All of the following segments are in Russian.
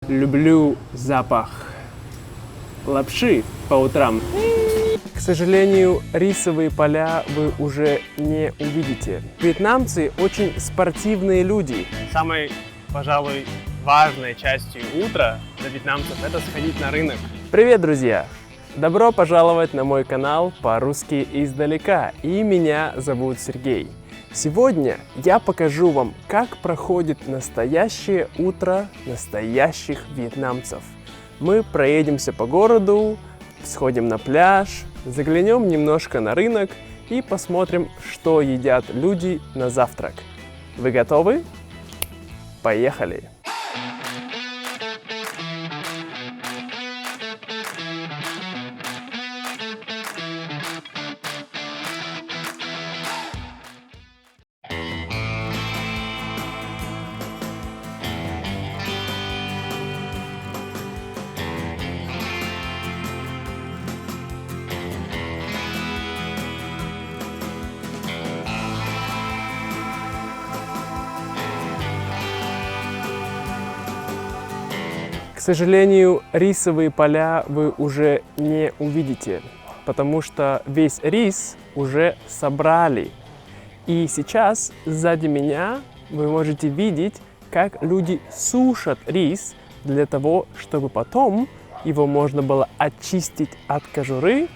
люблю запах лапши по утрам. К сожалению, рисовые поля вы уже не увидите. Вьетнамцы очень спортивные люди. Самой, пожалуй, важной частью утра для вьетнамцев это сходить на рынок. Привет, друзья! Добро пожаловать на мой канал по-русски издалека. И меня зовут Сергей. Сегодня я покажу вам, как проходит настоящее утро настоящих вьетнамцев. Мы проедемся по городу, сходим на пляж, заглянем немножко на рынок и посмотрим, что едят люди на завтрак. Вы готовы? Поехали! К сожалению, рисовые поля вы уже не увидите, потому что весь рис уже собрали. И сейчас сзади меня вы можете видеть, как люди сушат рис для того, чтобы потом его можно было очистить от кожуры,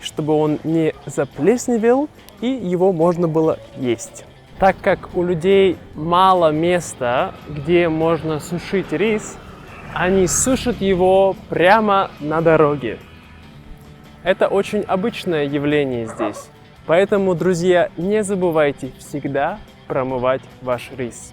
чтобы он не заплесневел и его можно было есть. Так как у людей мало места, где можно сушить рис, они сушат его прямо на дороге. Это очень обычное явление здесь. Поэтому, друзья, не забывайте всегда промывать ваш рис.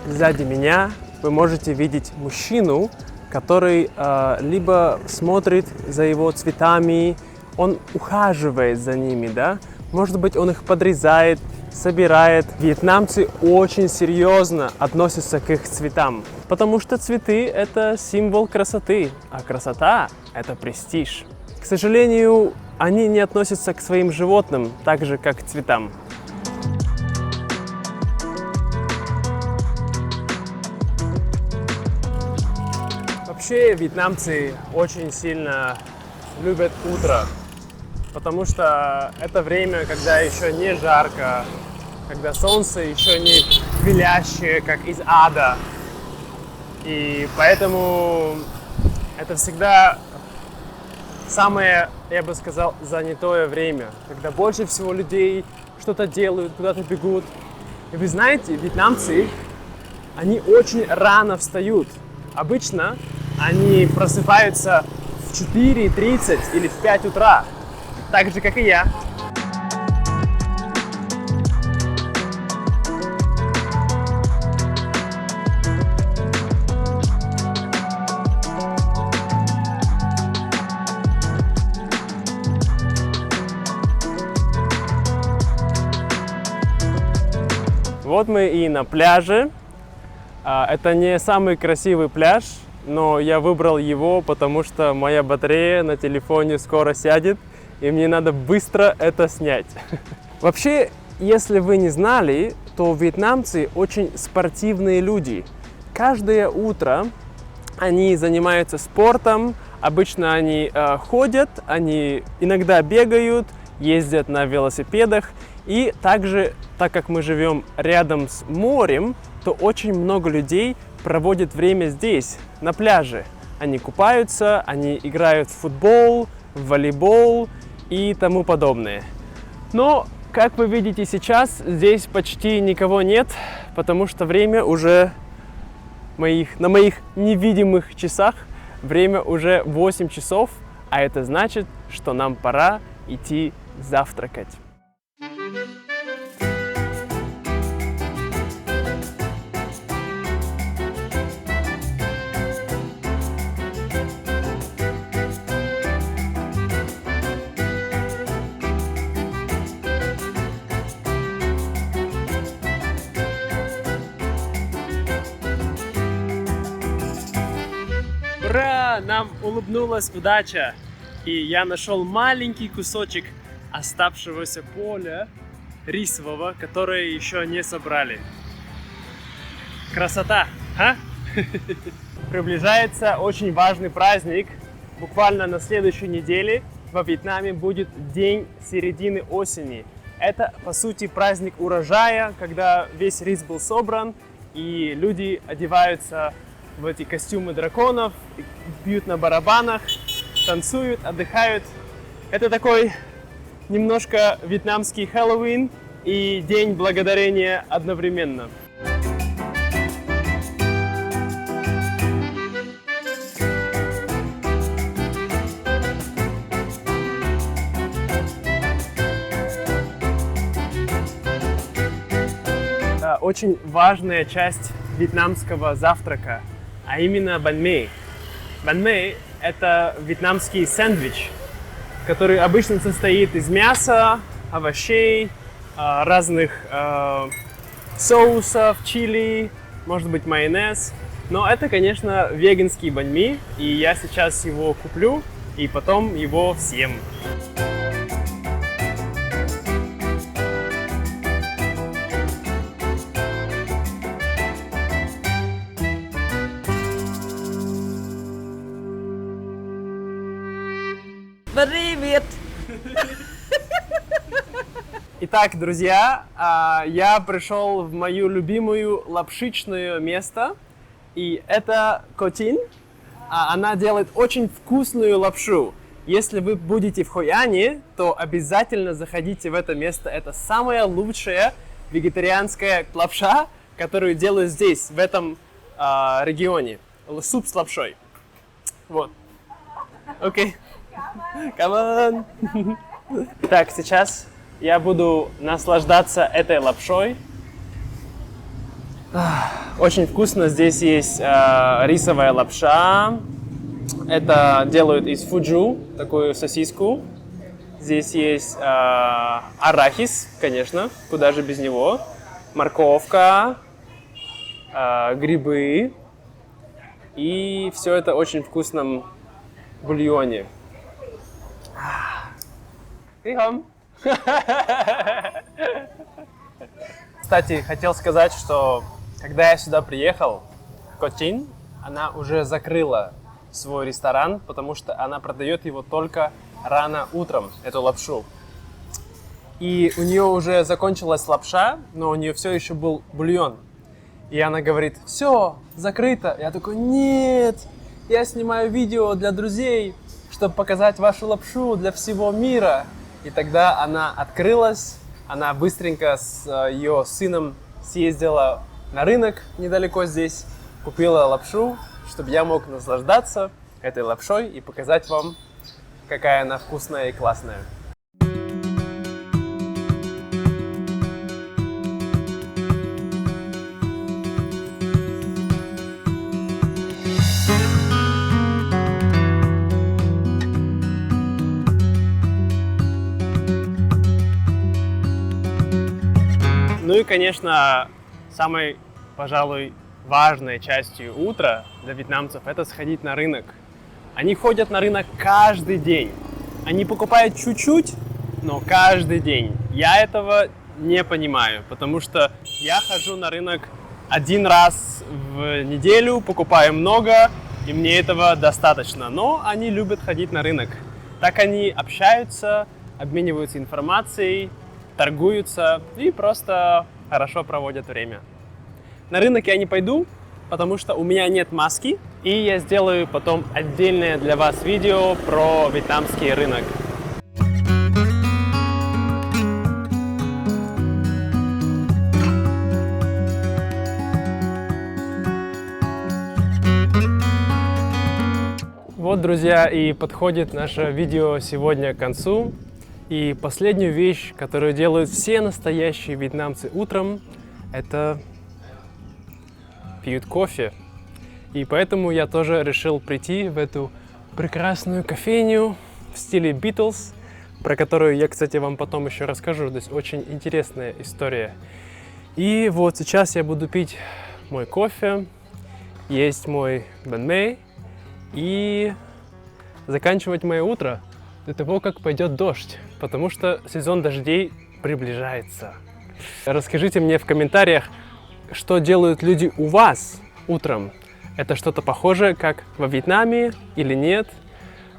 Сзади меня вы можете видеть мужчину, который либо смотрит за его цветами, он ухаживает за ними, да? Может быть, он их подрезает, собирает. Вьетнамцы очень серьезно относятся к их цветам, потому что цветы – это символ красоты, а красота – это престиж. К сожалению, они не относятся к своим животным так же, как к цветам. Вообще вьетнамцы очень сильно любят утро, потому что это время, когда еще не жарко, когда солнце еще не палящее, как из ада. И поэтому это всегда самое, я бы сказал, занятое время, когда больше всего людей что-то делают, куда-то бегут. И вы знаете, вьетнамцы, они очень рано встают. Обычно они просыпаются в 4:30 или в 5 утра, так же, как и я. Вот мы и на пляже. Это не самый красивый пляж, но я выбрал его, потому что моя батарея на телефоне скоро сядет, и мне надо быстро это снять. Вообще, если вы не знали, то вьетнамцы очень спортивные люди. Каждое утро они занимаются спортом, обычно они ходят, они иногда бегают, ездят на велосипедах. И также, так как мы живем рядом с морем, то очень много людей проводят время здесь, на пляже. Они купаются, они играют в футбол, в волейбол и тому подобное. Но, как вы видите сейчас, здесь почти никого нет, потому что время уже на моих невидимых часах, время уже 8 часов, а это значит, что нам пора идти завтракать. нам улыбнулась удача, и я нашел маленький кусочек оставшегося поля рисового, которое еще не собрали. Красота, а? Приближается очень важный праздник. Буквально на следующей неделе во Вьетнаме будет день середины осени. Это, по сути, праздник урожая, когда весь рис был собран, и люди одеваются в эти костюмы драконов, бьют на барабанах, танцуют, отдыхают. Это такой немножко вьетнамский Хэллоуин и День Благодарения одновременно. Очень важная часть вьетнамского завтрака, а именно бanh mi. Banh mi – это вьетнамский сэндвич, который обычно состоит из мяса, овощей, разных соусов, чили, может быть майонез. Но это, конечно, веганский banh mi, и я сейчас его куплю и потом его съем. Привет! Итак, друзья, я пришел в мою любимую лапшичное место, и это Котин. Она делает очень вкусную лапшу. Если вы будете в Хойане, то обязательно заходите в это место. Это самая лучшая вегетарианская лапша, которую делают здесь, в этом регионе. Суп с лапшой. Вот. Окей. Come on. Так, сейчас я буду наслаждаться этой лапшой. Очень вкусно. Здесь есть рисовая лапша. Это делают из фуджу, такую сосиску. Здесь есть арахис, конечно, куда же без него. Морковка, грибы. И все это в очень вкусном бульоне. Кстати, хотел сказать, что когда я сюда приехал, Котин, она уже закрыла свой ресторан, потому что она продает его только рано утром, эту лапшу. И у нее уже закончилась лапша, но у нее все еще был бульон. И она говорит: все, закрыто. Я такой: нет, я снимаю видео для друзей, чтобы показать вашу лапшу для всего мира. И тогда она открылась, она быстренько с ее сыном съездила на рынок недалеко здесь, купила лапшу, чтобы я мог наслаждаться этой лапшой и показать вам, какая она вкусная и классная. Ну и, конечно, самой, пожалуй, важной частью утра для вьетнамцев – это сходить на рынок. Они ходят на рынок каждый день. Они покупают чуть-чуть, но каждый день. Я этого не понимаю, потому что я хожу на рынок один раз в неделю, покупаю много, и мне этого достаточно. Но они любят ходить на рынок. Так они общаются, обмениваются информацией, торгуются и просто хорошо проводят время. На рынок я не пойду, потому что у меня нет маски, и я сделаю потом отдельное для вас видео про вьетнамский рынок. Вот, друзья, и подходит наше видео сегодня к концу. И последнюю вещь, которую делают все настоящие вьетнамцы утром, это пьют кофе. И поэтому я тоже решил прийти в эту прекрасную кофейню в стиле Beatles, про которую я, кстати, вам потом еще расскажу. Здесь очень интересная история. И вот сейчас я буду пить мой кофе, есть мой banh mi, и заканчивать мое утро до того, как пойдет дождь, потому что сезон дождей приближается. Расскажите мне в комментариях, что делают люди у вас утром. Это что-то похожее, как во Вьетнаме или нет?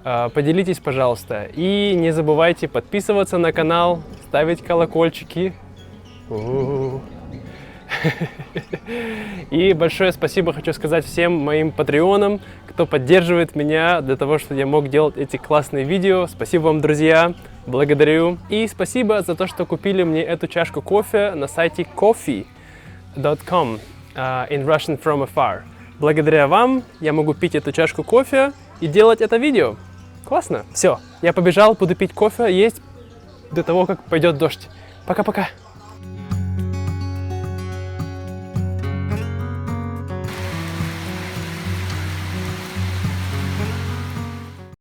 Поделитесь, пожалуйста. И не забывайте подписываться на канал, ставить колокольчики. И большое спасибо хочу сказать всем моим патреонам, кто поддерживает меня для того, чтобы я мог делать эти классные видео. Спасибо вам, друзья, благодарю. И спасибо за то, что купили мне эту чашку кофе на сайте coffee.com in Russian from afar. Благодаря вам я могу пить эту чашку кофе и делать это видео. Классно. Все, я побежал, буду пить кофе, есть до того, как пойдет дождь. Пока-пока.